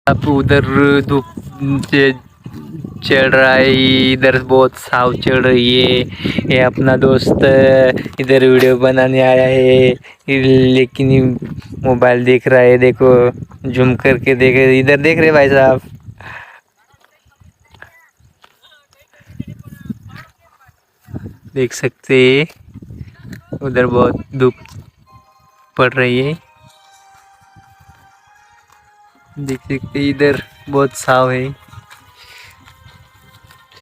आप उधर धूप चढ़ रहा है, इधर बहुत छाव चढ़ रही है। ये अपना दोस्त इधर वीडियो बनाने आया है, लेकिन मोबाइल देख रहा है। देखो जूम करके देख, इधर देख रहे भाई साहब। देख सकते हैं उधर बहुत धूप पड़ रही है। देख सकते इधर बहुत छाव है।